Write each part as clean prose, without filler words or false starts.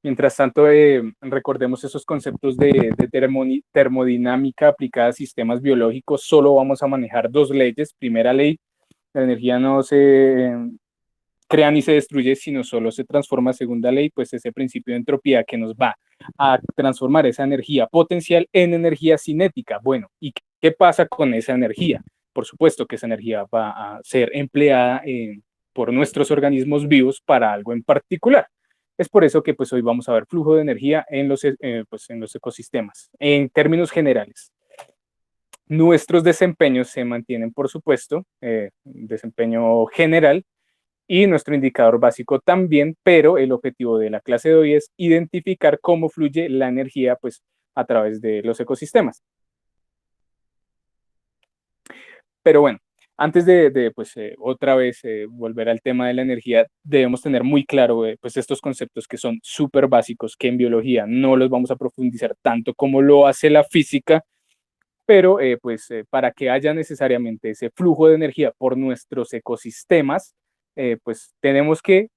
Mientras tanto, recordemos esos conceptos de termodinámica aplicada a sistemas biológicos. Solo vamos a manejar dos leyes. Primera ley, la energía no se crea ni se destruye, sino solo se transforma. Segunda ley, pues ese principio de entropía que nos va a transformar esa energía potencial en energía cinética. Bueno, ¿y qué pasa con esa energía? Por supuesto que esa energía va a ser empleada por nuestros organismos vivos para algo en particular. Es por eso que pues, hoy vamos a ver flujo de energía pues, en los ecosistemas. En términos generales, nuestros desempeños se mantienen, por supuesto, desempeño general, y nuestro indicador básico también, pero el objetivo de la clase de hoy es identificar cómo fluye la energía pues, a través de los ecosistemas. Pero bueno, antes de pues, otra vez volver al tema de la energía, debemos tener muy claro pues, estos conceptos que son súper básicos, que en biología no los vamos a profundizar tanto como lo hace la física, pero pues para que haya necesariamente ese flujo de energía por nuestros ecosistemas, pues tenemos que,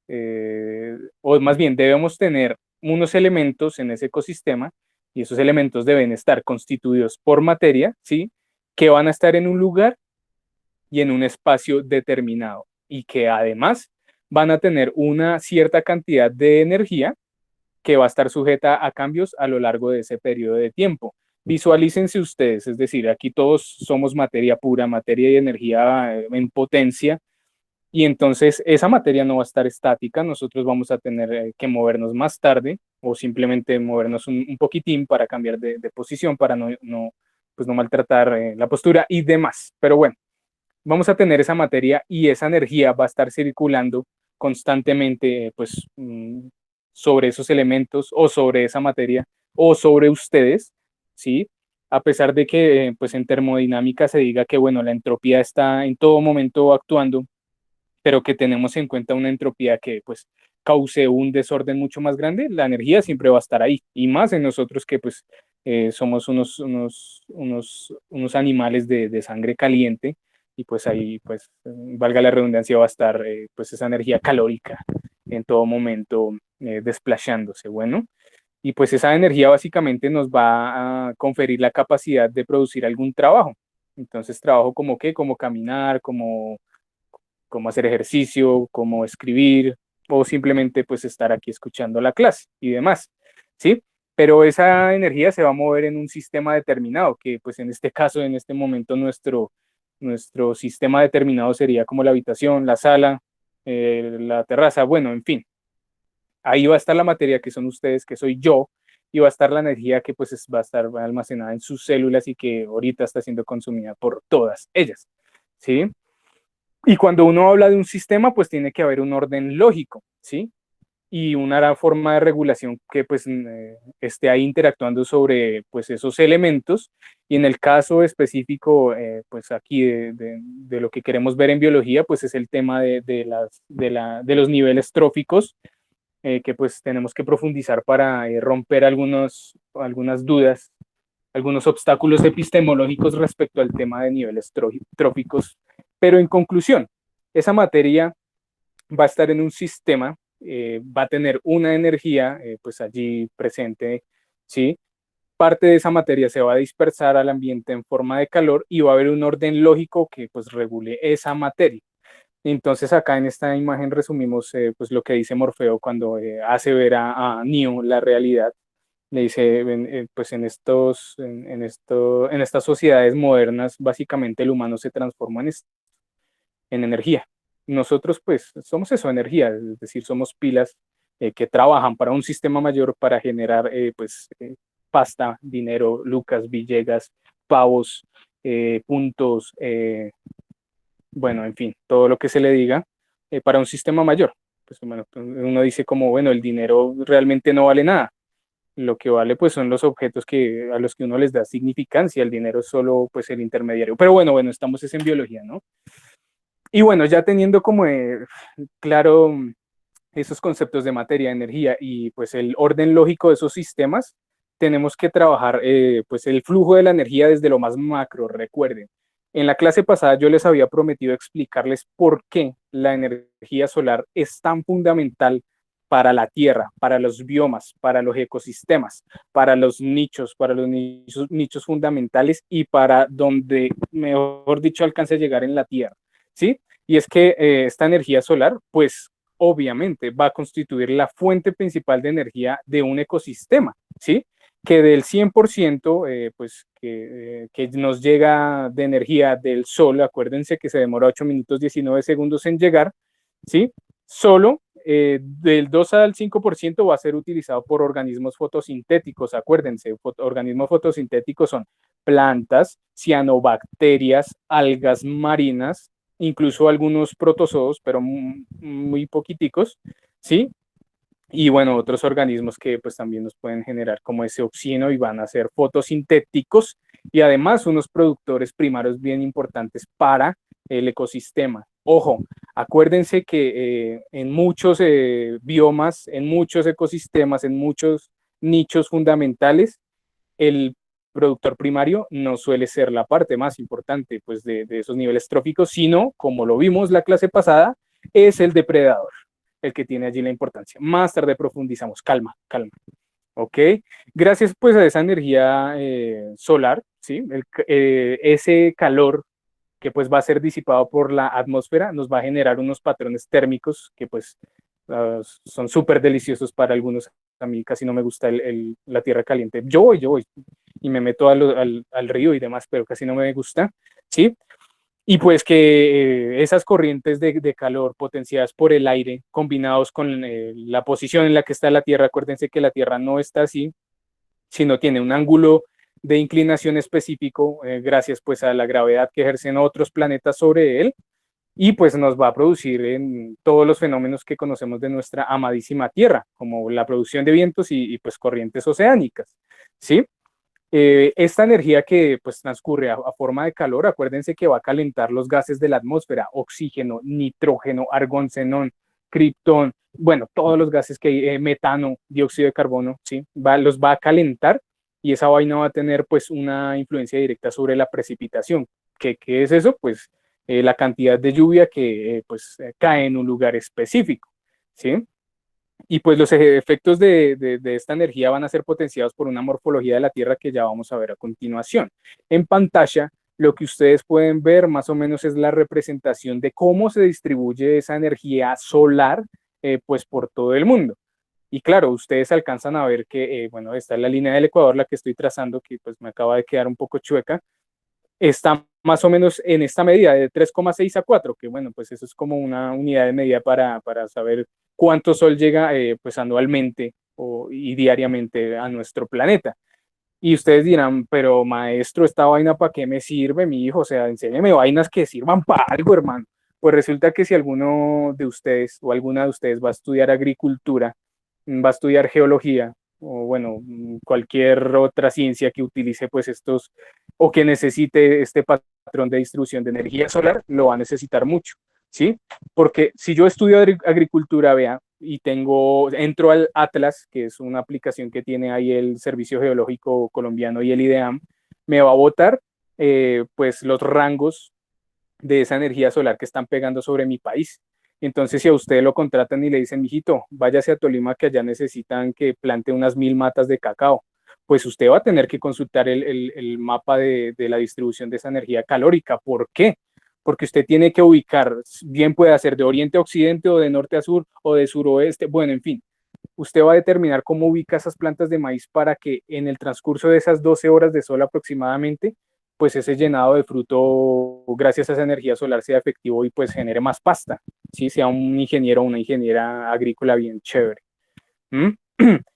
o más bien debemos tener unos elementos en ese ecosistema y esos elementos deben estar constituidos por materia, ¿sí? Que van a estar en un lugar y en un espacio determinado y que además van a tener una cierta cantidad de energía que va a estar sujeta a cambios a lo largo de ese periodo de tiempo. Visualícense ustedes, es decir, aquí todos somos materia pura, materia y energía en potencia, y entonces esa materia no va a estar estática, nosotros vamos a tener que movernos más tarde o simplemente movernos un poquitín para cambiar de posición, para pues no maltratar la postura y demás. Pero bueno, vamos a tener esa materia y esa energía va a estar circulando constantemente pues, sobre esos elementos o sobre esa materia o sobre ustedes, ¿sí? A pesar de que pues, en termodinámica se diga que bueno, la entropía está en todo momento actuando, pero que tenemos en cuenta una entropía que pues cause un desorden mucho más grande, la energía siempre va a estar ahí, y más en nosotros que pues somos unos animales de sangre caliente, y pues ahí pues valga la redundancia va a estar pues esa energía calórica en todo momento desplayándose, bueno, y pues esa energía básicamente nos va a conferir la capacidad de producir algún trabajo. Entonces trabajo como qué, como caminar, como hacer ejercicio, como escribir o simplemente pues estar aquí escuchando la clase y demás, ¿sí? Pero esa energía se va a mover en un sistema determinado, que pues en este caso, en este momento, nuestro sistema determinado sería como la habitación, la sala, la terraza, bueno, en fin. Ahí va a estar la materia que son ustedes, que soy yo, y va a estar la energía que pues va a estar almacenada en sus células y que ahorita está siendo consumida por todas ellas, ¿sí? Y cuando uno habla de un sistema, pues tiene que haber un orden lógico, ¿sí? Y una forma de regulación que pues esté ahí interactuando sobre pues esos elementos. Y en el caso específico, pues aquí de lo que queremos ver en biología, pues es el tema de los niveles tróficos, que pues tenemos que profundizar para romper algunas dudas, algunos obstáculos epistemológicos respecto al tema de niveles tróficos. Pero en conclusión, esa materia va a estar en un sistema, va a tener una energía pues allí presente, ¿sí? Parte de esa materia se va a dispersar al ambiente en forma de calor y va a haber un orden lógico que pues regule esa materia. Entonces acá en esta imagen resumimos pues lo que dice Morfeo cuando hace ver a Neo la realidad. Le dice, pues en estas sociedades modernas, básicamente el humano se transforma en energía. Nosotros, pues, somos eso, energía, es decir, somos pilas que trabajan para un sistema mayor para generar, pasta, dinero, lucas, Villegas, pavos, puntos, bueno, en fin, todo lo que se le diga para un sistema mayor. Pues, bueno, uno dice como, bueno, el dinero realmente no vale nada. Lo que vale pues son los objetos a los que uno les da significancia, el dinero es solo pues el intermediario. Pero bueno, estamos en biología, ¿no? Y bueno, ya teniendo como claro esos conceptos de materia, energía y pues el orden lógico de esos sistemas, tenemos que trabajar pues el flujo de la energía desde lo más macro, recuerden. En la clase pasada yo les había prometido explicarles por qué la energía solar es tan fundamental para la tierra, para los biomas, para los ecosistemas, para los nichos, nichos fundamentales y para donde, mejor dicho, alcance a llegar en la tierra, ¿sí? Y es que esta energía solar, pues obviamente va a constituir la fuente principal de energía de un ecosistema, ¿sí? Que del 100%, pues que nos llega de energía del sol, acuérdense que se demora 8 minutos 19 segundos en llegar, ¿sí? Solo del 2 al 5% va a ser utilizado por organismos fotosintéticos, acuérdense, organismos fotosintéticos son plantas, cianobacterias, algas marinas, incluso algunos protozoos, pero muy poquiticos, ¿sí? Y bueno, otros organismos que pues también nos pueden generar como ese oxígeno y van a ser fotosintéticos y además unos productores primarios bien importantes para el ecosistema. Ojo, acuérdense que en muchos biomas, en muchos ecosistemas, en muchos nichos fundamentales, el productor primario no suele ser la parte más importante pues, de esos niveles tróficos, sino, como lo vimos la clase pasada, es el depredador el que tiene allí la importancia. Más tarde profundizamos. Calma, calma. ¿Ok? Gracias pues a esa energía solar, ¿sí? Ese calor que pues va a ser disipado por la atmósfera nos va a generar unos patrones térmicos que pues son súper deliciosos para algunos. A mí casi no me gusta la tierra caliente. Yo voy y me meto al río y demás, pero casi no me gusta, ¿sí? Y pues que esas corrientes de calor potenciadas por el aire, combinados con la posición en la que está la Tierra, acuérdense que la Tierra no está así, sino tiene un ángulo de inclinación específico, gracias pues a la gravedad que ejercen otros planetas sobre él, y pues nos va a producir en todos los fenómenos que conocemos de nuestra amadísima Tierra, como la producción de vientos y pues corrientes oceánicas, ¿sí? Esta energía que pues transcurre a forma de calor, acuérdense que va a calentar los gases de la atmósfera, oxígeno, nitrógeno, argón, xenón, criptón, bueno, todos los gases que hay, metano, dióxido de carbono, ¿sí? Los va a calentar y esa vaina va a tener pues una influencia directa sobre la precipitación. ¿Qué es eso? Pues la cantidad de lluvia que cae en un lugar específico, ¿sí? Y pues los efectos de esta energía van a ser potenciados por una morfología de la Tierra que ya vamos a ver a continuación. En pantalla, lo que ustedes pueden ver más o menos es la representación de cómo se distribuye esa energía solar pues por todo el mundo. Y claro, ustedes alcanzan a ver que, bueno, esta es la línea del Ecuador, la que estoy trazando, que pues me acaba de quedar un poco chueca, está más o menos en esta medida de 3,6 a 4, que bueno, pues eso es como una unidad de medida para saber cuánto sol llega pues anualmente y diariamente a nuestro planeta. Y ustedes dirán, pero maestro, ¿esta vaina para qué me sirve, mi hijo? O sea, enséñeme vainas que sirvan para algo, hermano. Pues resulta que si alguno de ustedes o alguna de ustedes va a estudiar agricultura, va a estudiar geología o bueno, cualquier otra ciencia que utilice pues estos o que necesite este patrón de distribución de energía solar, lo va a necesitar mucho, ¿sí? Porque si yo estudio agricultura, vea, y entro al Atlas, que es una aplicación que tiene ahí el Servicio Geológico Colombiano y el IDEAM, me va a botar pues los rangos de esa energía solar que están pegando sobre mi país. Entonces, si a usted lo contratan y le dicen, mijito, váyase a Tolima que allá necesitan que plante unas 1000 matas de cacao, pues usted va a tener que consultar el mapa de la distribución de esa energía calórica. ¿Por qué? Porque usted tiene que ubicar, bien puede ser de oriente a occidente o de norte a sur o de suroeste, bueno, en fin, usted va a determinar cómo ubica esas plantas de maíz para que en el transcurso de esas 12 horas de sol aproximadamente, pues ese llenado de fruto, gracias a esa energía solar, sea efectivo y pues genere más pasta, ¿sí? Sea un ingeniero o una ingeniera agrícola bien chévere. ¿Mm?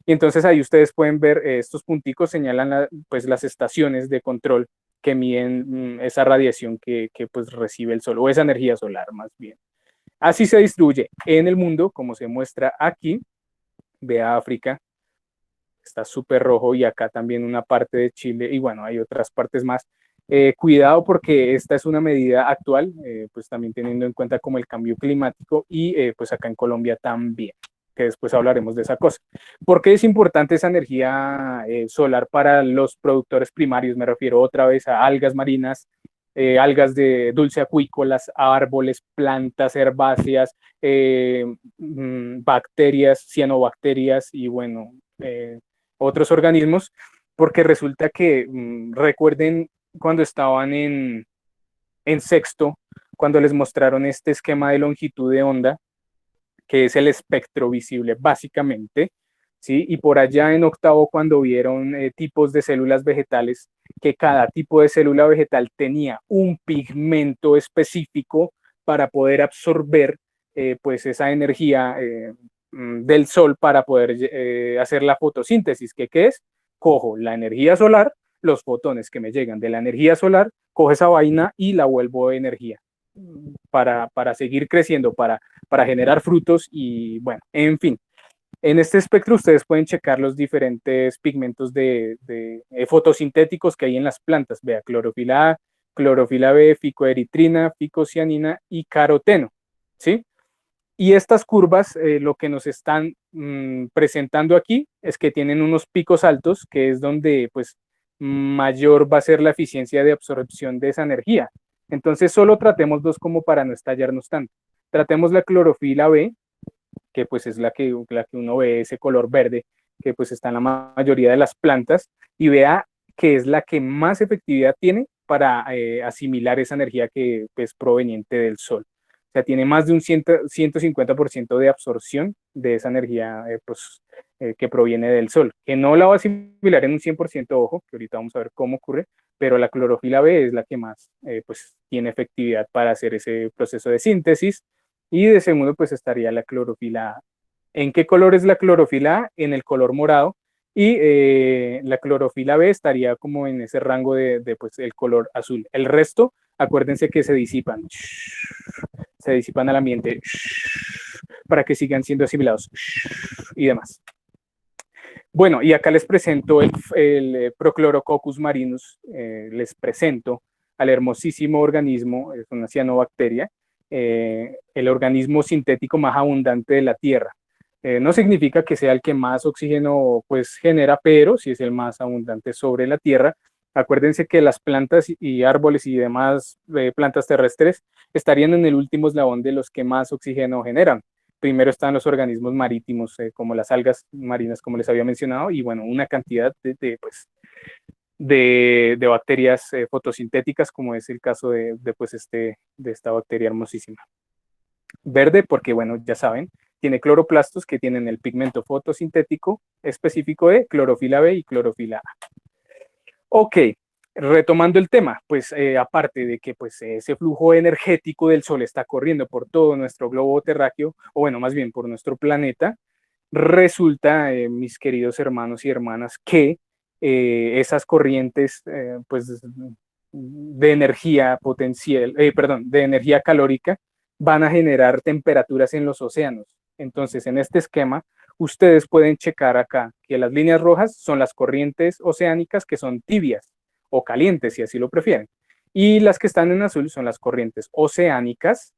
Y entonces ahí ustedes pueden ver estos punticos señalan pues las estaciones de control que miden esa radiación que pues recibe el sol o esa energía solar más bien. Así se distribuye en el mundo, como se muestra aquí. Vea África, está súper rojo y acá también una parte de Chile y bueno, hay otras partes más. Cuidado porque esta es una medida actual, pues también teniendo en cuenta como el cambio climático y pues acá en Colombia también, que después hablaremos de esa cosa. ¿Por qué es importante esa energía solar para los productores primarios? Me refiero otra vez a algas marinas, algas de dulce acuícolas, árboles, plantas herbáceas, bacterias, cianobacterias y bueno, otros organismos, porque resulta que, recuerden cuando estaban en sexto, cuando les mostraron este esquema de longitud de onda, que es el espectro visible básicamente, ¿sí? Y por allá en octavo, cuando vieron tipos de células vegetales, que cada tipo de célula vegetal tenía un pigmento específico para poder absorber pues esa energía del sol para poder hacer la fotosíntesis, que ¿qué es? Cojo la energía solar, los fotones que me llegan de la energía solar, cojo esa vaina y la vuelvo energía para seguir creciendo, para generar frutos y bueno, en fin. En este espectro ustedes pueden checar los diferentes pigmentos de fotosintéticos que hay en las plantas. Vea, clorofila A, clorofila B, ficoeritrina, ficocianina y caroteno. ¿Sí? Y estas curvas lo que nos están presentando aquí es que tienen unos picos altos, que es donde pues mayor va a ser la eficiencia de absorción de esa energía. Entonces solo tratemos dos como para no estallarnos tanto. Tratemos la clorofila B, que pues es la que uno ve ese color verde, que pues está en la mayoría de las plantas, y vea que es la que más efectividad tiene para asimilar esa energía que es pues, proveniente del sol. O sea, tiene más de un 150% de absorción de esa energía que proviene del sol, que no la va a asimilar en un 100%, ojo, que ahorita vamos a ver cómo ocurre, pero la clorofila B es la que más pues, tiene efectividad para hacer ese proceso de síntesis. Y de segundo, pues estaría la clorofila A. ¿En qué color es la clorofila A? En el color morado. Y la clorofila B estaría como en ese rango de pues, el color azul. El resto, acuérdense que se disipan al ambiente para que sigan siendo asimilados y demás. Bueno, y acá les presento el Prochlorococcus marinus, les presento al hermosísimo organismo, es una cianobacteria, el organismo sintético más abundante de la Tierra. No significa que sea el que más oxígeno pues, genera, pero sí es el más abundante sobre la Tierra. Acuérdense que las plantas y árboles y demás plantas terrestres estarían en el último eslabón de los que más oxígeno generan. Primero están los organismos marítimos, como las algas marinas, como les había mencionado, y bueno, una cantidad pues, de bacterias fotosintéticas, como es el caso de esta bacteria hermosísima. Verde, porque bueno, ya saben, tiene cloroplastos que tienen el pigmento fotosintético específico de clorofila B y clorofila A. Ok, retomando el tema, pues aparte de que pues ese flujo energético del Sol está corriendo por todo nuestro globo terráqueo, o bueno, más bien por nuestro planeta, resulta, mis queridos hermanos y hermanas, que esas corrientes pues, de energía potencial, perdón, de energía calórica, van a generar temperaturas en los océanos. Entonces, en este esquema, ustedes pueden checar acá que las líneas rojas son las corrientes oceánicas que son tibias o calientes, si así lo prefieren. Y las que están en azul son las corrientes oceánicas,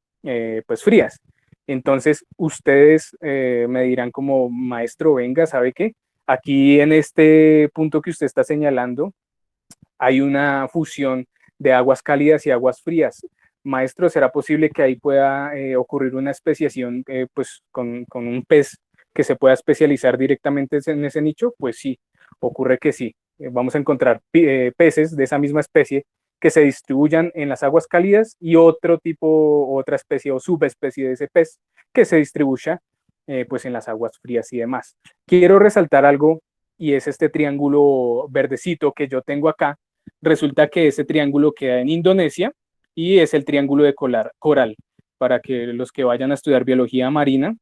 pues frías. Entonces, ustedes me dirán como maestro, venga, ¿sabe qué? Aquí en este punto que usted está señalando, hay una fusión de aguas cálidas y aguas frías. Maestro, ¿será posible que ahí pueda ocurrir una especiación pues con un pez que se pueda especializar directamente en ese nicho? Pues sí, ocurre que sí. Vamos a encontrar peces de esa misma especie que se distribuyan en las aguas cálidas y otro tipo, otra especie o subespecie de ese pez que se distribuya pues en las aguas frías y demás. Quiero resaltar algo y es este triángulo verdecito que yo tengo acá. Resulta que ese triángulo queda en Indonesia y es el triángulo de coral. Para que los que vayan a estudiar biología marina,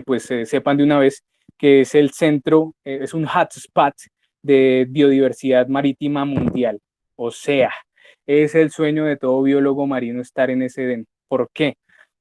pues sepan de una vez que es el centro, es un hotspot de biodiversidad marítima mundial. O sea, es el sueño de todo biólogo marino estar en ese den. ¿Por qué?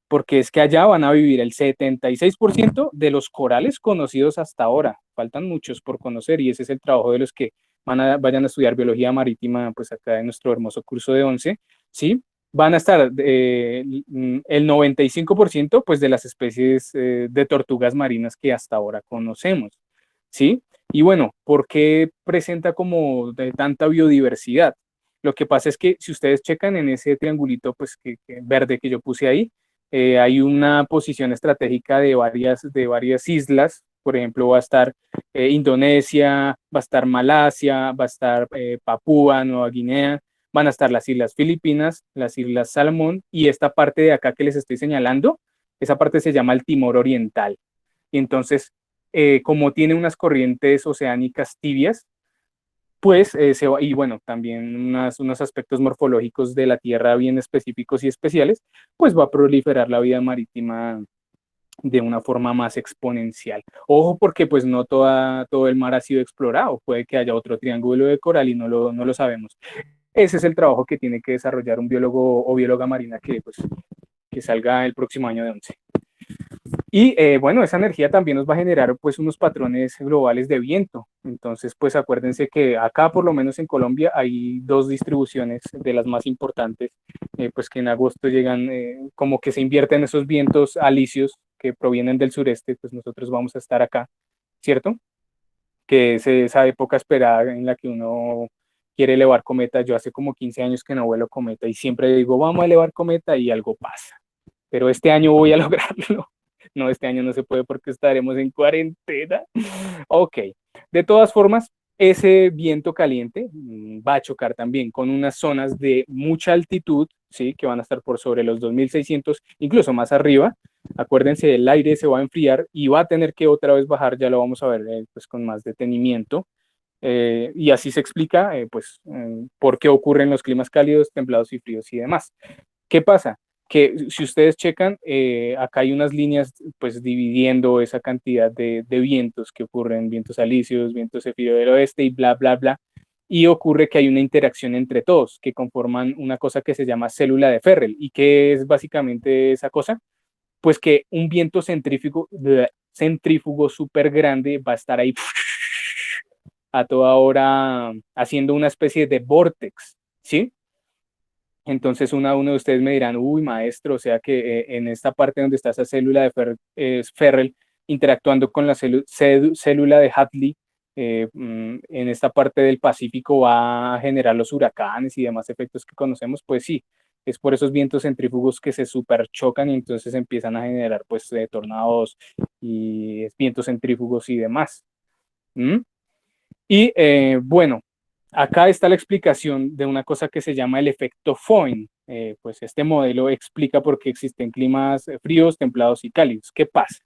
Porque es que allá van a vivir el 76% de los corales conocidos hasta ahora. Faltan muchos por conocer y ese es el trabajo de los que vayan a estudiar biología marítima, pues acá en nuestro hermoso curso de 11, ¿sí? Van a estar el 95% pues de las especies de tortugas marinas que hasta ahora conocemos, ¿sí? Y bueno, ¿por qué presenta como de tanta biodiversidad? Lo que pasa es que si ustedes checan en ese triangulito pues, verde que yo puse ahí, hay una posición estratégica de varias islas. Por ejemplo, va a estar Indonesia, va a estar Malasia, va a estar Papúa, Nueva Guinea, van a estar las Islas Filipinas, las Islas Salomón y esta parte de acá que les estoy señalando, esa parte se llama el Timor Oriental. Y entonces, como tiene unas corrientes oceánicas tibias, pues y bueno, también unos aspectos morfológicos de la Tierra bien específicos y especiales, pues va a proliferar la vida marítima de una forma más exponencial. Ojo porque pues no todo el mar ha sido explorado, puede que haya otro triángulo de coral y no lo sabemos. Ese es el trabajo que tiene que desarrollar un biólogo o bióloga marina que salga el próximo año de 11. Y bueno, esa energía también nos va a generar pues unos patrones globales de viento. Entonces, pues acuérdense que acá, por lo menos en Colombia, hay dos distribuciones de las más importantes, pues que en agosto llegan, como que se invierten esos vientos alisios que provienen del sureste, pues nosotros vamos a estar acá, ¿cierto? Que es esa época esperada en la que uno quiere elevar cometa. Yo hace como 15 años que no vuelo cometa y siempre digo, vamos a elevar cometa y algo pasa. Pero este año voy a lograrlo. No, este año no se puede porque estaremos en cuarentena. Ok, de todas formas, ese viento caliente va a chocar también con unas zonas de mucha altitud, ¿sí? Que van a estar por sobre los 2600, incluso más arriba. Acuérdense, el aire se va a enfriar y va a tener que otra vez bajar, ya lo vamos a ver pues con más detenimiento. Y así se explica pues, por qué ocurren los climas cálidos, templados y fríos y demás. ¿Qué pasa? Que si ustedes checan, acá hay unas líneas pues dividiendo esa cantidad de vientos que ocurren, vientos alisios, vientos zefiro del oeste y bla, bla, bla. Y ocurre que hay una interacción entre todos que conforman una cosa que se llama célula de Ferrel. ¿Y qué es básicamente esa cosa? Pues que un viento centrífugo súper grande va a estar ahí a toda hora haciendo una especie de vortex, ¿sí? Entonces uno de ustedes me dirán, uy, maestro, o sea que en esta parte donde está esa célula de Ferrel interactuando con la célula de Hadley, en esta parte del Pacífico va a generar los huracanes y demás efectos que conocemos, pues sí, es por esos vientos centrífugos que se superchocan y entonces empiezan a generar pues tornados y vientos centrífugos y demás. ¿Mm? Y bueno, acá está la explicación de una cosa que se llama el efecto Foehn. Pues este modelo explica por qué existen climas fríos, templados y cálidos. ¿Qué pasa?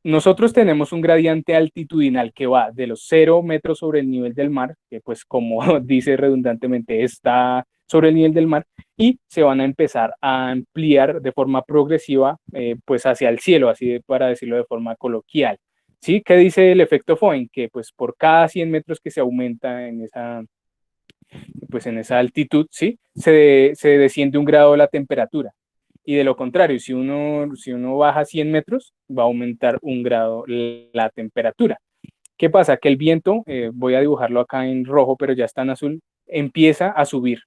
Nosotros tenemos un gradiente altitudinal que va de los 0 metros sobre el nivel del mar, que pues como dice redundantemente está sobre el nivel del mar, y se van a empezar a ampliar de forma progresiva pues hacia el cielo, así para decirlo de forma coloquial. ¿Sí? ¿Qué dice el efecto Foehn? Que pues por cada 100 metros que se aumenta pues en esa altitud, ¿sí? Se desciende un grado la temperatura. Y de lo contrario, si uno baja 100 metros, va a aumentar un grado la temperatura. ¿Qué pasa? Que el viento, voy a dibujarlo acá en rojo, pero ya está en azul, empieza a subir,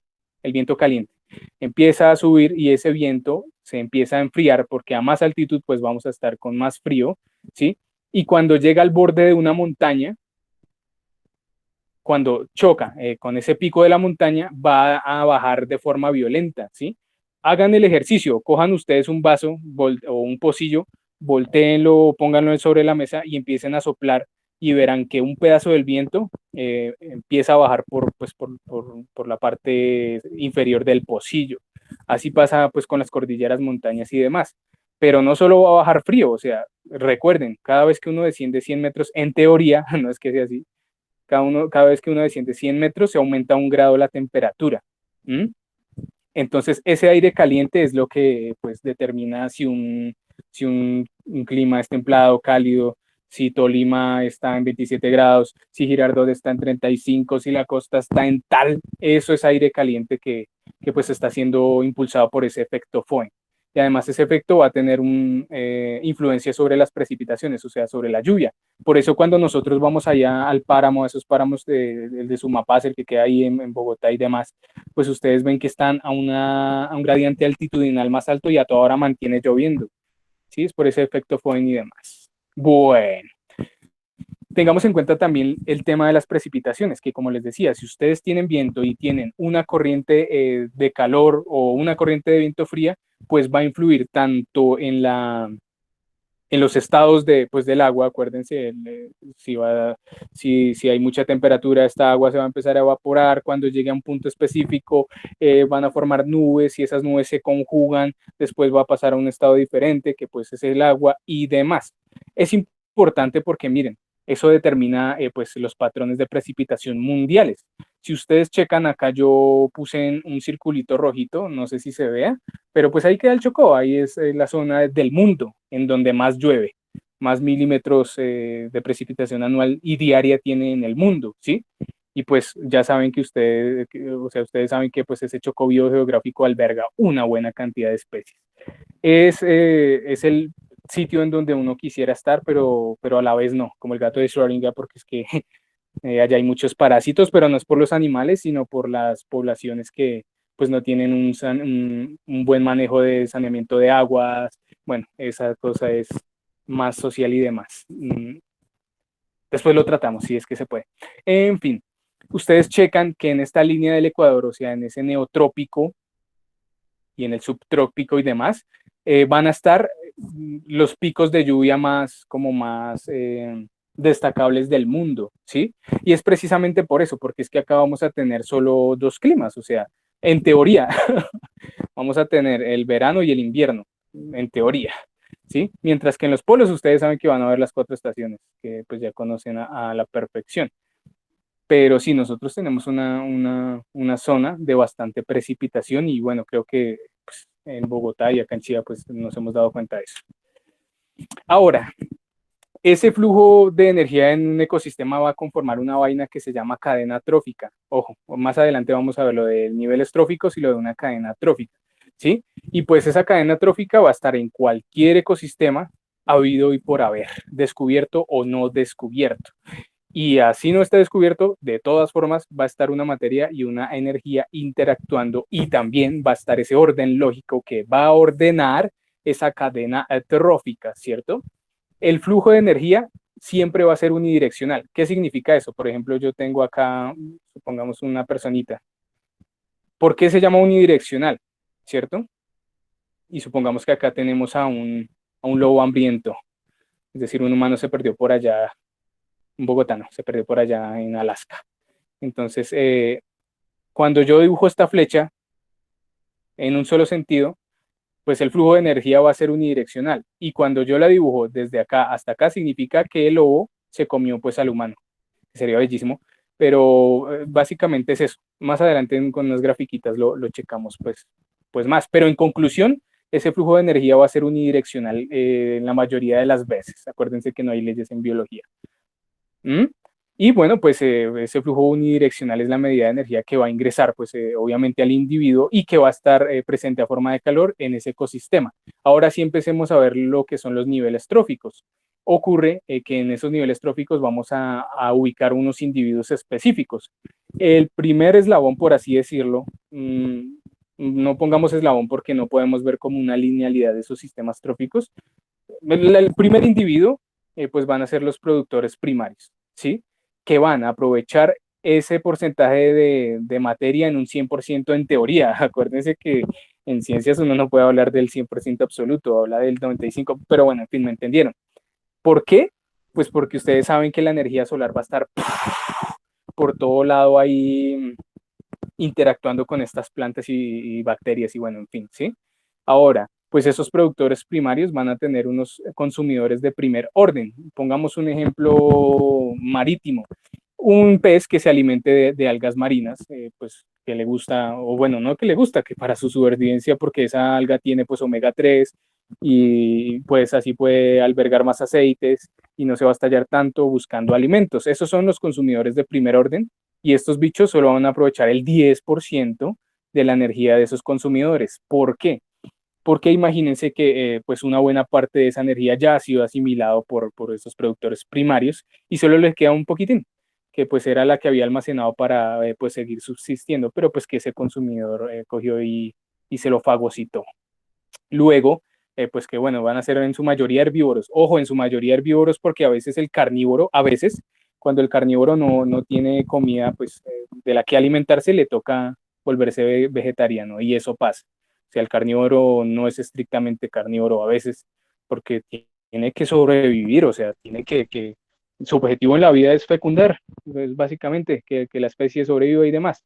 el viento caliente. Empieza a subir y ese viento se empieza a enfriar porque a más altitud pues vamos a estar con más frío, ¿sí? Y cuando llega al borde de una montaña, cuando choca con ese pico de la montaña, va a bajar de forma violenta, ¿sí? Hagan el ejercicio, cojan ustedes un vaso o un pocillo, volteenlo, pónganlo sobre la mesa y empiecen a soplar y verán que un pedazo del viento empieza a bajar por la parte inferior del pocillo. Así pasa pues con las cordilleras, montañas y demás. Pero no solo va a bajar frío, o sea, recuerden, cada vez que uno desciende 100 metros, en teoría, no es que sea así, cada vez que uno desciende 100 metros se aumenta un grado la temperatura. ¿Mm? Entonces, ese aire caliente es lo que pues, determina si un clima es templado, cálido, si Tolima está en 27 grados, si Girardot está en 35, si la costa está en tal. Eso es aire caliente que pues está siendo impulsado por ese efecto Foehn. Y además ese efecto va a tener una influencia sobre las precipitaciones, o sea, sobre la lluvia. Por eso cuando nosotros vamos allá al páramo, a esos páramos de Sumapaz, el que queda ahí en Bogotá y demás, pues ustedes ven que están a un gradiente altitudinal más alto y a toda hora mantiene lloviendo. ¿Sí? Es por ese efecto Foehn y demás. Bueno, Tengamos en cuenta también el tema de las precipitaciones, que como les decía, si ustedes tienen viento y tienen una corriente de calor o una corriente de viento fría, pues va a influir tanto en los estados de, pues, del agua. Acuérdense, si hay mucha temperatura, esta agua se va a empezar a evaporar. Cuando llegue a un punto específico, van a formar nubes y esas nubes se conjugan, después va a pasar a un estado diferente, que pues es el agua y demás. Es importante porque miren, eso determina pues los patrones de precipitación mundiales. Si ustedes checan acá, yo puse en un circulito rojito, no sé si se vea, pero pues ahí queda el Chocó, ahí es la zona del mundo en donde más llueve, más milímetros de precipitación anual y diaria tiene en el mundo, ¿sí? Y pues ya saben que ustedes saben que pues ese Chocó biogeográfico alberga una buena cantidad de especies. Es el sitio en donde uno quisiera estar, pero a la vez no, como el gato de Schrödinger, porque es que allá hay muchos parásitos, pero no es por los animales, sino por las poblaciones que pues no tienen un buen manejo de saneamiento de aguas. Bueno, esa cosa es más social y demás. Después lo tratamos, si es que se puede. En fin, ustedes checan que en esta línea del Ecuador, o sea, en ese neotrópico y en el subtrópico y demás, van a estar los picos de lluvia más destacables del mundo, ¿sí? Y es precisamente por eso, porque es que acá vamos a tener solo dos climas, o sea, en teoría, vamos a tener el verano y el invierno, en teoría, ¿sí? Mientras que en los polos ustedes saben que van a haber las cuatro estaciones, que pues ya conocen a la perfección. Pero sí, nosotros tenemos una zona de bastante precipitación y bueno, creo que pues, en Bogotá y acá en Chile pues nos hemos dado cuenta de eso. Ahora, ese flujo de energía en un ecosistema va a conformar una vaina que se llama cadena trófica. Ojo, más adelante vamos a ver lo de niveles tróficos y lo de una cadena trófica, ¿sí? Y pues esa cadena trófica va a estar en cualquier ecosistema habido y por haber, descubierto o no descubierto. Y así no está descubierto, de todas formas va a estar una materia y una energía interactuando y también va a estar ese orden lógico que va a ordenar esa cadena trófica, ¿cierto? El flujo de energía siempre va a ser unidireccional. ¿Qué significa eso? Por ejemplo, yo tengo acá, supongamos, una personita. ¿Por qué se llama unidireccional? ¿Cierto? Y supongamos que acá tenemos a un lobo hambriento, es decir, un humano se perdió por allá, un bogotano se perdió por allá en Alaska. Entonces, cuando yo dibujo esta flecha en un solo sentido, pues el flujo de energía va a ser unidireccional. Y cuando yo la dibujo desde acá hasta acá, significa que el lobo se comió pues al humano. Sería bellísimo, pero básicamente es eso. Más adelante con unas grafiquitas lo checamos pues más. Pero en conclusión, ese flujo de energía va a ser unidireccional en la mayoría de las veces. Acuérdense que no hay leyes en biología. ¿Mm? Y bueno, pues ese flujo unidireccional es la medida de energía que va a ingresar, pues obviamente al individuo y que va a estar presente a forma de calor en ese ecosistema. Ahora sí empecemos a ver lo que son los niveles tróficos. Ocurre que en esos niveles tróficos vamos a ubicar unos individuos específicos. El primer eslabón, por así decirlo, no pongamos eslabón porque no podemos ver como una linealidad de esos sistemas tróficos. El primer individuo, pues van a ser los productores primarios, ¿sí? Que van a aprovechar ese porcentaje de materia en un 100% en teoría. Acuérdense que en ciencias uno no puede hablar del 100% absoluto, habla del 95%, pero bueno, en fin, me entendieron. ¿Por qué? Pues porque ustedes saben que la energía solar va a estar por todo lado ahí interactuando con estas plantas y bacterias y bueno, en fin, ¿sí? Ahora, pues esos productores primarios van a tener unos consumidores de primer orden. Pongamos un ejemplo marítimo. Un pez que se alimente de algas marinas, pues que le gusta, o bueno, no que le gusta, que para su supervivencia, porque esa alga tiene pues omega 3 y pues así puede albergar más aceites y no se va a estallar tanto buscando alimentos. Esos son los consumidores de primer orden y estos bichos solo van a aprovechar el 10% de la energía de esos consumidores. ¿Por qué? Porque imagínense que pues una buena parte de esa energía ya ha sido asimilado por esos productores primarios y solo les queda un poquitín, que pues era la que había almacenado para pues seguir subsistiendo, pero pues que ese consumidor cogió y se lo fagocitó. Luego, pues que bueno, van a ser en su mayoría herbívoros. Ojo, en su mayoría herbívoros porque a veces el carnívoro, a veces cuando el carnívoro no tiene comida pues de la que alimentarse, le toca volverse vegetariano y eso pasa. O sea, el carnívoro no es estrictamente carnívoro a veces porque tiene que sobrevivir, o sea, tiene que su objetivo en la vida es fecundar, pues básicamente que la especie sobreviva y demás,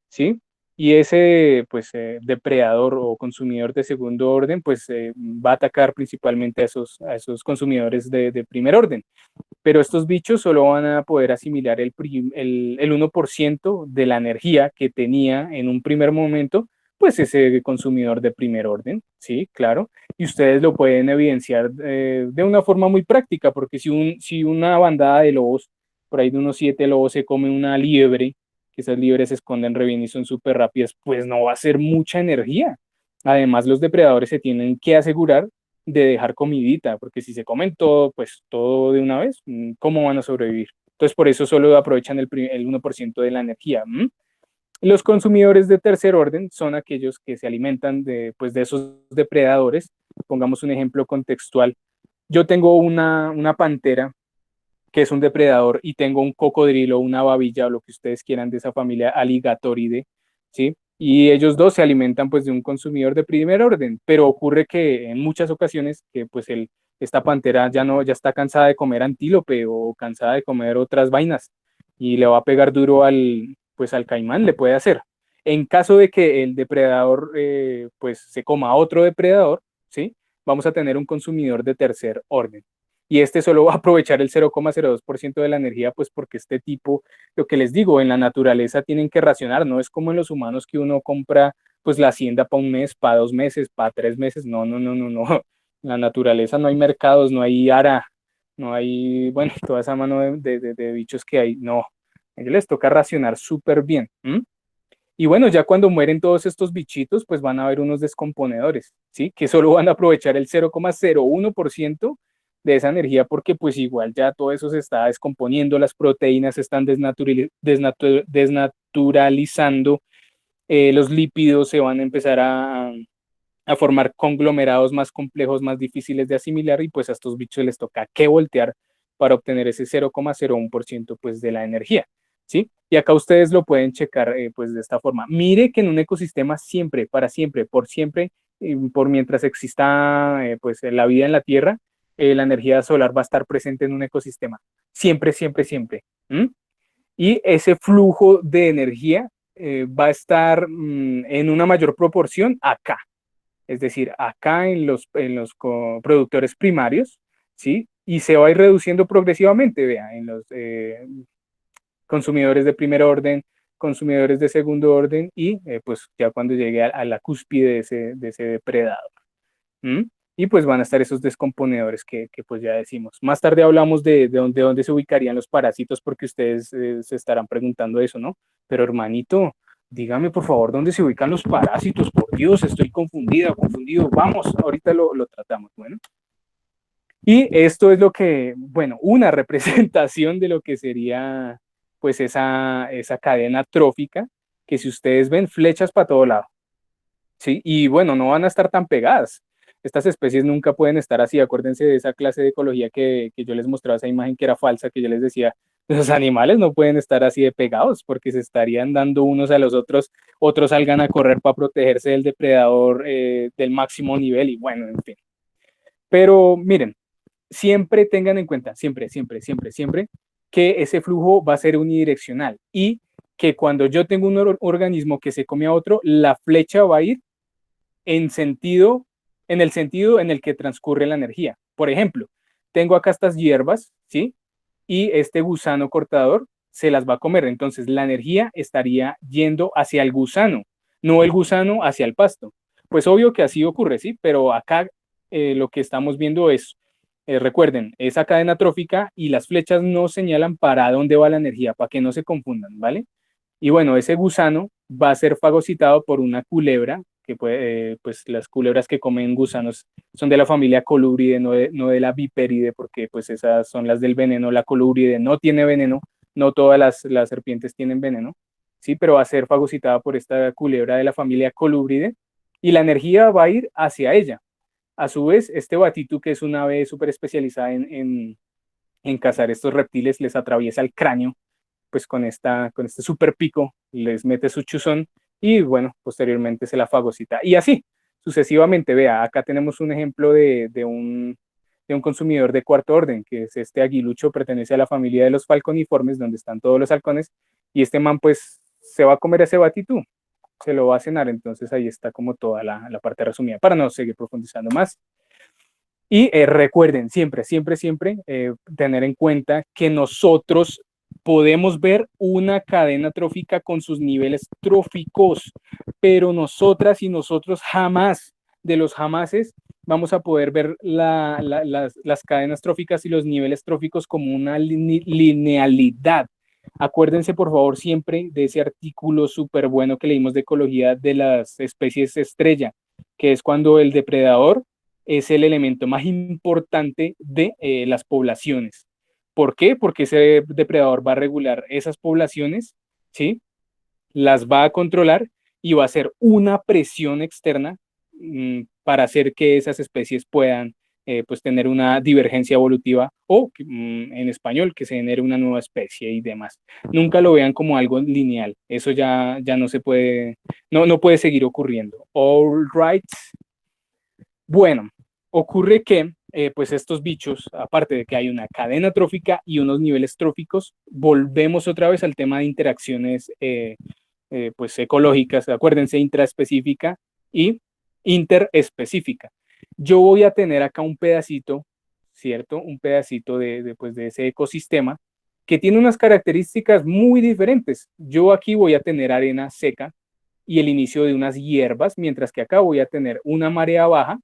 ¿sí? Y ese, pues, depredador o consumidor de segundo orden, pues, va a atacar principalmente a esos consumidores de primer orden. Pero estos bichos solo van a poder asimilar el 1% de la energía que tenía en un primer momento, pues ese consumidor de primer orden, sí, claro, y ustedes lo pueden evidenciar de una forma muy práctica, porque si una bandada de lobos, por ahí de unos 7 lobos, se come una liebre, que esas liebres se esconden re bien y son súper rápidas, pues no va a ser mucha energía. Además, los depredadores se tienen que asegurar de dejar comidita, porque si se comen todo, pues todo de una vez, ¿cómo van a sobrevivir? Entonces, por eso solo aprovechan el 1% de la energía. Los consumidores de tercer orden son aquellos que se alimentan de, pues, de esos depredadores. Pongamos un ejemplo contextual. Yo tengo una pantera que es un depredador y tengo un cocodrilo, una babilla o lo que ustedes quieran de esa familia Alligatoridae, ¿sí? Y ellos dos se alimentan pues de un consumidor de primer orden, pero ocurre que en muchas ocasiones que pues esta pantera ya está cansada de comer antílope o cansada de comer otras vainas y le va a pegar duro pues al caimán, le puede hacer. En caso de que el depredador pues se coma a otro depredador, ¿sí? Vamos a tener un consumidor de tercer orden y este solo va a aprovechar el 0,02% de la energía, pues porque este tipo, lo que les digo, en la naturaleza tienen que racionar, no es como en los humanos que uno compra pues la hacienda para un mes, para 2 meses, para 3 meses, no, no, no, no, no. En la naturaleza no hay mercados, no hay ara, no hay, bueno, toda esa mano de bichos que hay, no. A ellos les toca racionar súper bien. Y bueno, ya cuando mueren todos estos bichitos, pues van a haber unos descomponedores, ¿sí? Que solo van a aprovechar el 0,01% de esa energía porque pues igual ya todo eso se está descomponiendo, las proteínas se están desnaturalizando, los lípidos se van a empezar a formar conglomerados más complejos, más difíciles de asimilar y pues a estos bichos les toca que voltear para obtener ese 0,01% pues de la energía, ¿sí? Y acá ustedes lo pueden checar pues de esta forma. Mire que en un ecosistema siempre, para siempre, por siempre, por mientras exista pues la vida en la Tierra, la energía solar va a estar presente en un ecosistema. Siempre, siempre, siempre. Y ese flujo de energía va a estar en una mayor proporción acá, es decir, acá en los productores primarios, ¿sí? Y se va a ir reduciendo progresivamente, vea, en los consumidores de primer orden, consumidores de segundo orden y pues ya cuando llegue a la cúspide de ese depredador. ¿Mm? Y pues van a estar esos descomponedores que pues ya decimos. Más tarde hablamos de dónde se ubicarían los parásitos porque ustedes se estarán preguntando eso, ¿no? Pero hermanito, dígame por favor dónde se ubican los parásitos. Por Dios, estoy confundida, confundido. Vamos, ahorita lo tratamos. Bueno. Y esto es lo que, bueno, una representación de lo que sería pues esa cadena trófica que si ustedes ven flechas para todo lado. Sí, y bueno, no van a estar tan pegadas. Estas especies nunca pueden estar así. Acuérdense de esa clase de ecología que yo les mostraba, esa imagen que era falsa, que yo les decía, los animales no pueden estar así de pegados porque se estarían dando unos a los otros, otros salgan a correr para protegerse del depredador del máximo nivel y bueno, en fin. Pero miren, siempre tengan en cuenta, siempre, siempre, siempre, siempre, que ese flujo va a ser unidireccional y que cuando yo tengo un organismo que se come a otro, la flecha va a ir en sentido, en el sentido en el que transcurre la energía. Por ejemplo, tengo acá estas hierbas, ¿sí? Y este gusano cortador se las va a comer. Entonces la energía estaría yendo hacia el gusano, no el gusano hacia el pasto. Pues obvio que así ocurre, ¿sí? Pero acá lo que estamos viendo es, recuerden, esa cadena trófica y las flechas no señalan para dónde va la energía, para que no se confundan, ¿vale? Y bueno, ese gusano va a ser fagocitado por una culebra, que puede, pues las culebras que comen gusanos son de la familia Colubridae, no de la Viperide, porque pues esas son las del veneno. La Colubridae no tiene veneno, no todas las serpientes tienen veneno, sí, pero va a ser fagocitada por esta culebra de la familia Colubridae y la energía va a ir hacia ella. A su vez, este batitú, que es una ave súper especializada en cazar estos reptiles, les atraviesa el cráneo, pues con este super pico, les mete su chuzón y bueno, posteriormente se la fagocita. Y así, sucesivamente, vea, acá tenemos un ejemplo de un consumidor de cuarto orden, que es este aguilucho, pertenece a la familia de los falconiformes, donde están todos los halcones, y este man pues se va a comer ese batitú, se lo va a cenar, entonces ahí está como toda la parte resumida, para no seguir profundizando más. Y recuerden siempre, siempre, siempre tener en cuenta que nosotros podemos ver una cadena trófica con sus niveles tróficos, pero nosotras y nosotros jamás, de los jamases, vamos a poder ver las cadenas tróficas y los niveles tróficos como una linealidad. Acuérdense, por favor, siempre de ese artículo súper bueno que leímos de ecología de las especies estrella, que es cuando el depredador es el elemento más importante de las poblaciones. ¿Por qué? Porque ese depredador va a regular esas poblaciones, ¿sí? Las va a controlar y va a hacer una presión externa para hacer que esas especies puedan pues tener una divergencia evolutiva o en español que se genere una nueva especie y demás. Nunca lo vean como algo lineal, eso ya no se puede, no puede seguir ocurriendo. All right. Bueno, ocurre que pues estos bichos, aparte de que hay una cadena trófica y unos niveles tróficos, volvemos otra vez al tema de interacciones pues ecológicas, acuérdense, intraespecífica y interespecífica. Yo voy a tener acá un pedacito, ¿cierto? Un pedacito pues, de ese ecosistema que tiene unas características muy diferentes. Yo aquí voy a tener arena seca y el inicio de unas hierbas, mientras que acá voy a tener una marea baja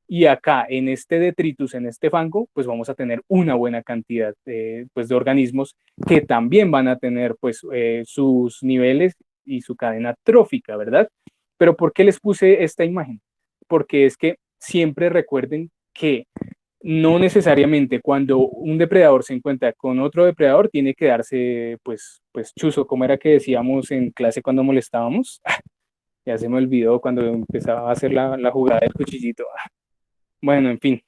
y acá en este detritus, en este fango, pues vamos a tener una buena cantidad pues de organismos que también van a tener pues sus niveles y su cadena trófica, ¿verdad? Pero ¿por qué les puse esta imagen? Porque es que siempre recuerden que no necesariamente cuando un depredador se encuentra con otro depredador tiene que darse pues chuzo, como era que decíamos en clase cuando molestábamos. Ya se me olvidó cuando empezaba a hacer la jugada del cuchillito. Bueno, en fin,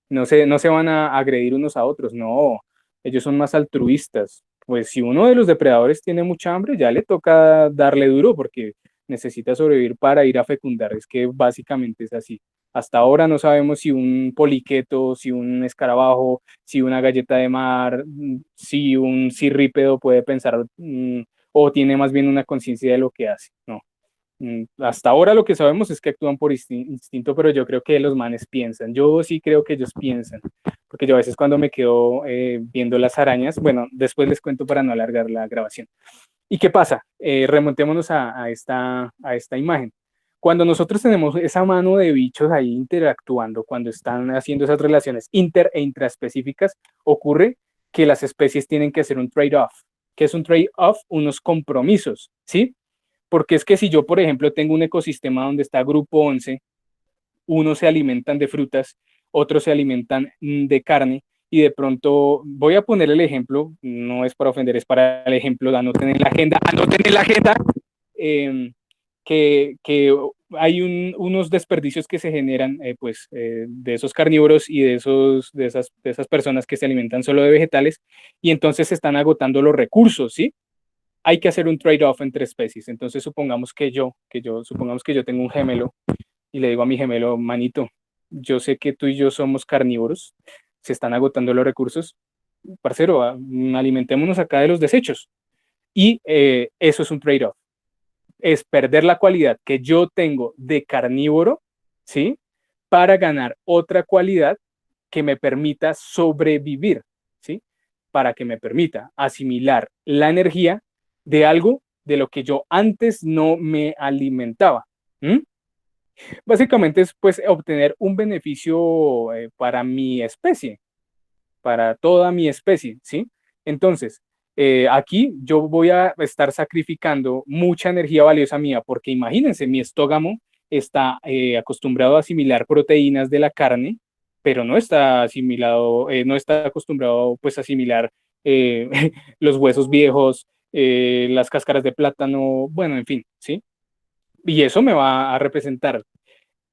no se van a agredir unos a otros, no, ellos son más altruistas. Pues si uno de los depredadores tiene mucha hambre, ya le toca darle duro porque necesita sobrevivir para ir a fecundar, es que básicamente es así. Hasta ahora no sabemos si un poliqueto, si un escarabajo, si una galleta de mar, si un cirrípedo puede pensar o tiene más bien una conciencia de lo que hace. No, hasta ahora lo que sabemos es que actúan por instinto, pero yo creo que los manes piensan. Yo sí creo que ellos piensan, porque yo a veces cuando me quedo viendo las arañas, bueno, después les cuento para no alargar la grabación. ¿Y qué pasa? Remontémonos a esta imagen. Cuando nosotros tenemos esa mano de bichos ahí interactuando, cuando están haciendo esas relaciones inter e intraespecíficas, ocurre que las especies tienen que hacer un trade-off. ¿Qué es un trade-off? Unos compromisos, ¿sí? Porque es que si yo, por ejemplo, tengo un ecosistema donde está grupo 11, unos se alimentan de frutas, otros se alimentan de carne, y de pronto voy a poner el ejemplo, no es para ofender, es para el ejemplo, anoten en la agenda, eh, que hay unos desperdicios que se generan pues, de esos carnívoros y de esas personas que se alimentan solo de vegetales, y entonces se están agotando los recursos, ¿sí? Hay que hacer un trade-off entre especies. Entonces, supongamos que yo tengo un gemelo y le digo a mi gemelo, manito, yo sé que tú y yo somos carnívoros, se están agotando los recursos, parcero, alimentémonos acá de los desechos. Y eso es un trade-off. Es perder la cualidad que yo tengo de carnívoro, ¿sí? Para ganar otra cualidad que me permita sobrevivir, ¿sí? Para que me permita asimilar la energía de algo de lo que yo antes no me alimentaba. Básicamente es pues obtener un beneficio para mi especie, para toda mi especie, ¿sí? Entonces, aquí yo voy a estar sacrificando mucha energía valiosa mía, porque imagínense, mi estómago está acostumbrado a asimilar proteínas de la carne, pero no está asimilado, no está acostumbrado pues a asimilar eh, los huesos viejos, las cáscaras de plátano, bueno, en fin, ¿sí? Y eso me va a representar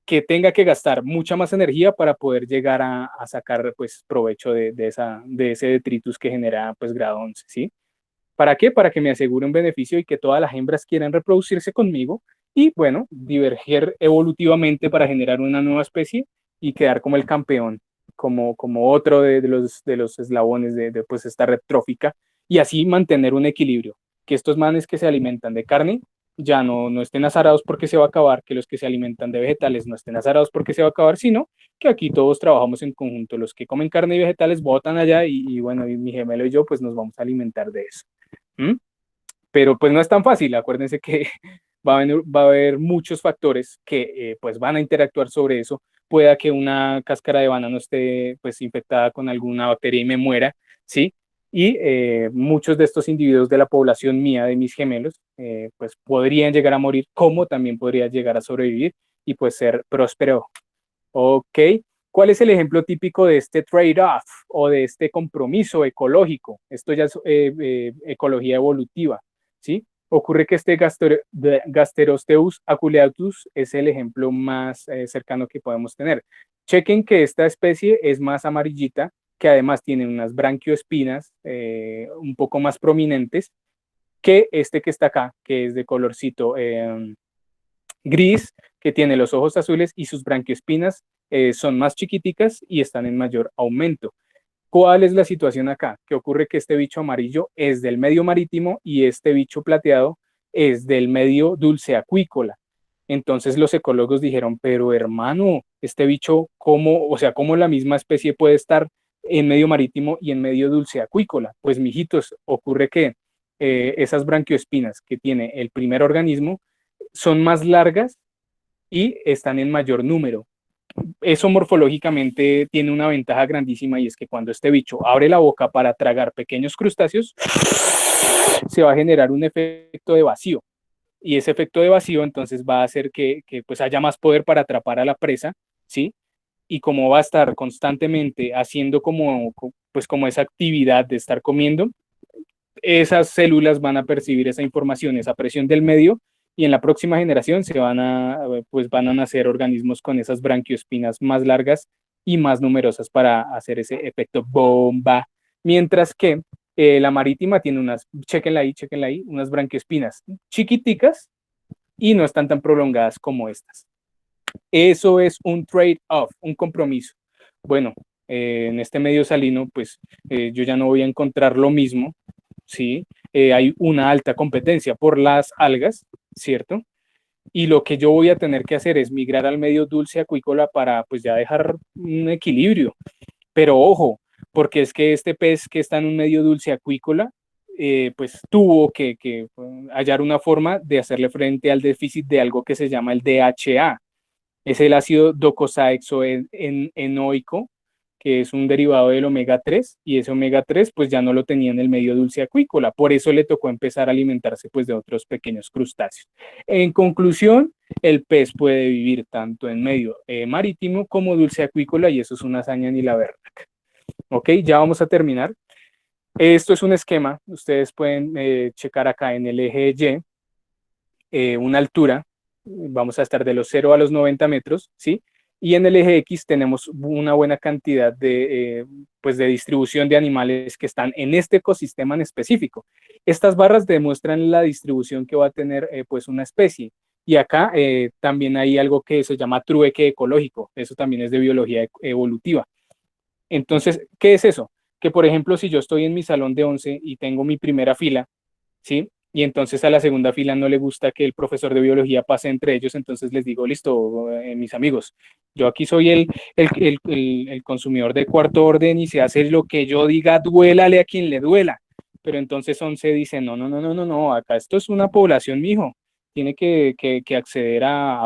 que tenga que gastar mucha más energía para poder llegar a sacar pues provecho de ese detritus que genera pues grado 11, ¿sí? ¿Para qué? Para que me asegure un beneficio y que todas las hembras quieran reproducirse conmigo y, bueno, diverger evolutivamente para generar una nueva especie y quedar como el campeón, como otro de los eslabones pues esta red trófica y así mantener un equilibrio. Que estos manes que se alimentan de carne ya no estén azarados porque se va a acabar, que los que se alimentan de vegetales no estén azarados porque se va a acabar, sino que aquí todos trabajamos en conjunto. Los que comen carne y vegetales botan allá y bueno, y mi gemelo y yo pues nos vamos a alimentar de eso. ¿Mm? Pero pues no es tan fácil, acuérdense que va a haber muchos factores que pues van a interactuar sobre eso. Pueda que una cáscara de banano esté pues infectada con alguna bacteria y me muera, ¿sí? Y muchos de estos individuos de la población mía, de mis gemelos, pues podrían llegar a morir, como también podría llegar a sobrevivir y pues ser próspero. Ok, ¿cuál es el ejemplo típico de este trade-off o de este compromiso ecológico? Esto ya es ecología evolutiva, ¿sí? Ocurre que este Gasterosteus aculeatus es el ejemplo más cercano que podemos tener. Chequen que esta especie es más amarillita, que además tiene unas branquioespinas un poco más prominentes que este que está acá, que es de colorcito gris, que tiene los ojos azules y sus branquioespinas son más chiquiticas y están en mayor aumento. ¿Cuál es la situación acá? Que ocurre que este bicho amarillo es del medio marítimo y este bicho plateado es del medio dulce acuícola. Entonces los ecólogos dijeron, pero hermano, este bicho, ¿cómo, o sea, cómo la misma especie puede estar en medio marítimo y en medio dulce acuícola? Pues, mijitos, ocurre que esas branquioespinas que tiene el primer organismo son más largas y están en mayor número. Eso morfológicamente tiene una ventaja grandísima y es que cuando este bicho abre la boca para tragar pequeños crustáceos, se va a generar un efecto de vacío. Y ese efecto de vacío entonces va a hacer que pues haya más poder para atrapar a la presa, ¿sí? Y como va a estar constantemente haciendo pues como esa actividad de estar comiendo, esas células van a percibir esa información, esa presión del medio, y en la próxima generación pues van a nacer organismos con esas branquioespinas más largas y más numerosas para hacer ese efecto bomba. Mientras que la marítima tiene chequenla ahí, unas branquioespinas chiquiticas y no están tan prolongadas como estas. Eso es un trade-off, un compromiso. Bueno, en este medio salino, pues yo ya no voy a encontrar lo mismo, ¿sí? Hay una alta competencia por las algas, ¿cierto? Y lo que yo voy a tener que hacer es migrar al medio dulce acuícola para pues ya dejar un equilibrio. Pero ojo, porque es que este pez que está en un medio dulce acuícola, pues tuvo que hallar una forma de hacerle frente al déficit de algo que se llama el DHA. Es el ácido docosahexaenoico, que es un derivado del omega 3 y ese omega 3 pues ya no lo tenía en el medio dulce acuícola, por eso le tocó empezar a alimentarse pues de otros pequeños crustáceos. En conclusión, el pez puede vivir tanto en medio marítimo como dulce acuícola y eso es una hazaña ni la verdad. Ok, ya vamos a terminar. Esto es un esquema, ustedes pueden checar acá en el eje Y una altura, vamos a estar de los 0 a los 90 metros, ¿sí? Y en el eje X tenemos una buena cantidad pues de distribución de animales que están en este ecosistema en específico. Estas barras demuestran la distribución que va a tener pues una especie. Y acá también hay algo que se llama trueque ecológico. Eso también es de biología evolutiva. Entonces, ¿qué es eso? Que, por ejemplo, si yo estoy en mi salón de 11 y tengo mi primera fila, ¿sí? Y entonces a la segunda fila no le gusta que el profesor de biología pase entre ellos, entonces les digo, listo, mis amigos, yo aquí soy el consumidor de cuarto orden y se hace lo que yo diga, duélale a quien le duela. Pero entonces 11 dice, no, acá esto es una población, mijo, tiene que acceder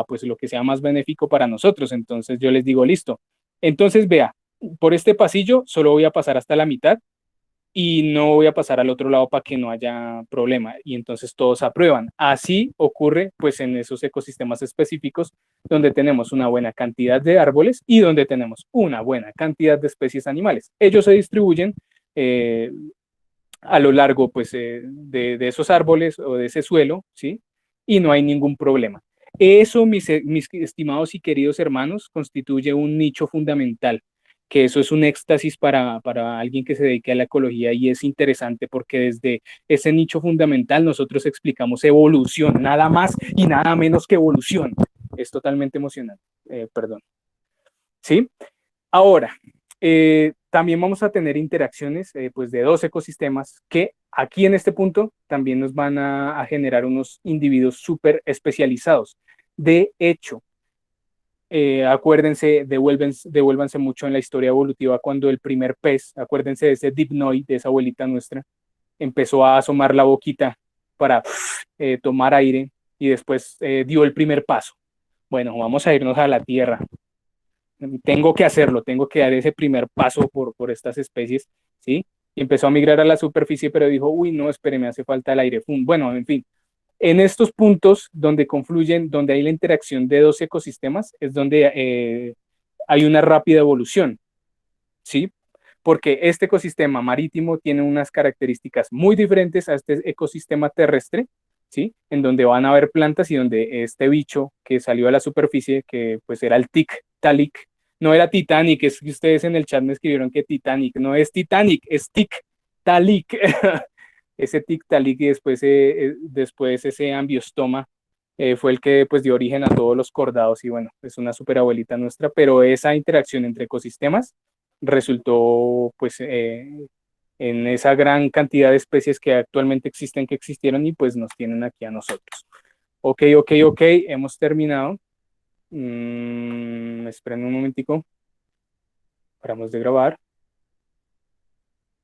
pues lo que sea más benéfico para nosotros. Entonces yo les digo, listo. Entonces vea, por este pasillo solo voy a pasar hasta la mitad y no voy a pasar al otro lado para que no haya problema y entonces todos aprueban. Así ocurre pues en esos ecosistemas específicos donde tenemos una buena cantidad de árboles y donde tenemos una buena cantidad de especies animales. Ellos se distribuyen a lo largo pues de esos árboles o de ese suelo, ¿sí? Y no hay ningún problema. Eso, mis estimados y queridos hermanos, constituye un nicho fundamental, que eso es un éxtasis para alguien que se dedique a la ecología y es interesante porque desde ese nicho fundamental nosotros explicamos evolución, nada más y nada menos que evolución. Es totalmente emocionante, perdón. ¿Sí? Ahora, también vamos a tener interacciones pues de dos ecosistemas que aquí en este punto también nos van a generar unos individuos súper especializados. De hecho, acuérdense, devuélvanse mucho en la historia evolutiva cuando el primer pez, acuérdense de ese dipnoid, de esa abuelita nuestra, empezó a asomar la boquita para tomar aire y después dio el primer paso. Bueno, vamos a irnos a la Tierra. Tengo que hacerlo, tengo que dar ese primer paso por estas especies, ¿sí? Y empezó a migrar a la superficie, pero dijo, uy, no, espere, me hace falta el aire. Bueno, en fin, en estos puntos donde confluyen, donde hay la interacción de dos ecosistemas, es donde hay una rápida evolución, ¿sí? Porque este ecosistema marítimo tiene unas características muy diferentes a este ecosistema terrestre, ¿sí? En donde van a haber plantas y donde este bicho que salió a la superficie, que pues era el Tiktaalik, no era Titanic, es que ustedes en el chat me escribieron que Titanic, no es Titanic, es Tiktaalik. Ese Tiktaalik y después ese ambiostoma fue el que pues dio origen a todos los cordados y bueno, es una super abuelita nuestra, pero esa interacción entre ecosistemas resultó pues en esa gran cantidad de especies que actualmente existen, que existieron y pues nos tienen aquí a nosotros. Ok, ok, ok, hemos terminado. Esperen un momentico, paramos de grabar.